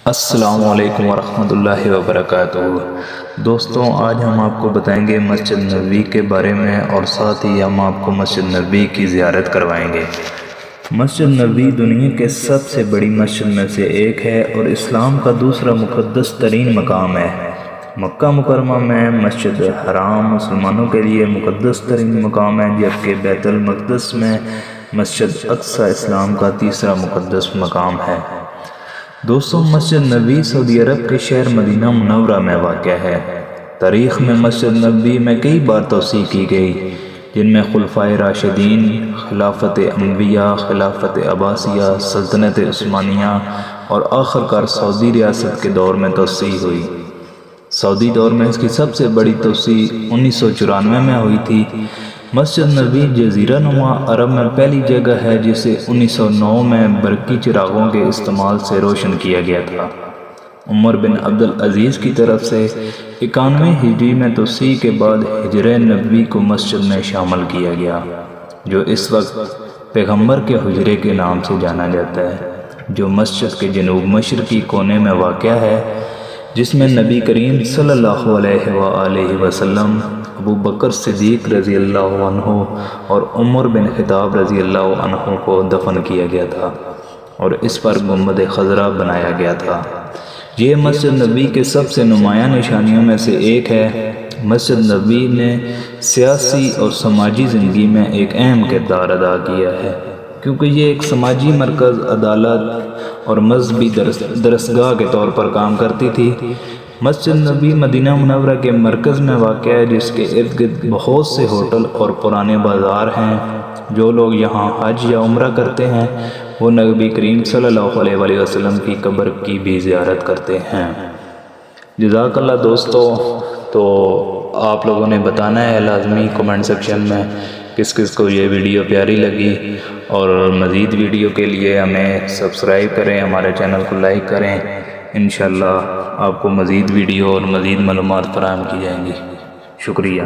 السلام علیکم ورحمۃ اللہ وبرکاتہ۔ دوستوں، آج ہم آپ کو بتائیں گے مسجد نبوی کے بارے میں، اور ساتھ ہی ہم آپ کو مسجد نبوی کی زیارت کروائیں گے۔ مسجد نبوی دنیا کے سب سے بڑی مسجد میں سے ایک ہے اور اسلام کا دوسرا مقدس ترین مقام ہے۔ مکہ مکرمہ میں مسجد حرام مسلمانوں کے لیے مقدس ترین مقام ہے، جبکہ بیت المقدس میں مسجد اقصی اسلام کا تیسرا مقدس مقام ہے۔ دوستوں، مسجد نبوی سعودی عرب کے شہر مدینہ منورہ میں واقع ہے۔ تاریخ میں مسجد نبوی میں کئی بار توسیع کی گئی، جن میں خلفائے راشدین، خلافت امویہ، خلافت عباسیہ، سلطنت عثمانیہ اور آخرکار سعودی ریاست کے دور میں توسیع ہوئی۔ سعودی دور میں اس کی سب سے بڑی توسیع 1994 میں ہوئی تھی۔ مسجد نبوی جزیرہ نما عرب میں پہلی جگہ ہے جسے 1909 میں برقی چراغوں کے استعمال سے روشن کیا گیا تھا۔ عمر بن عبدالعزیز کی طرف سے 91 ہجری میں توسیع کے بعد حجرہ نبوی کو مسجد میں شامل کیا گیا، جو اس وقت پیغمبر کے حجرے کے نام سے جانا جاتا ہے، جو مسجد کے جنوب مشرقی کونے میں واقع ہے، جس میں نبی کریم صلی اللہ علیہ وآلہ وسلم، ابو بکر صدیق رضی اللہ عنہ اور عمر بن خطاب رضی اللہ عنہ کو دفن کیا گیا تھا، اور اس پر گنبد خضرا بنایا گیا تھا۔ یہ مسجد نبوی کے سب سے نمایاں نشانیوں میں سے ایک ہے۔ مسجد نبوی نے سیاسی اور سماجی زندگی میں ایک اہم کردار ادا کیا ہے، کیونکہ یہ ایک سماجی مرکز، عدالت اور مذہبی درسگاہ کے طور پر کام کرتی تھی۔ مسجد نبوی مدینہ منورہ کے مرکز میں واقع ہے، جس کے ارد گرد بہت سے ہوٹل اور پرانے بازار ہیں۔ جو لوگ یہاں حج یا عمرہ کرتے ہیں وہ نبی کریم صلی اللہ علیہ وآلہ وسلم کی قبر کی بھی زیارت کرتے ہیں۔ جزاک اللہ دوستو۔ تو آپ لوگوں نے بتانا ہے لازمی کمنٹ سیکشن میں کس کس کو یہ ویڈیو پیاری لگی، اور مزید ویڈیو کے لیے ہمیں سبسکرائب کریں، ہمارے چینل کو لائک کریں۔ انشاءاللہ آپ کو مزید ویڈیو اور مزید معلومات فراہم کی جائیں گی۔ شکریہ۔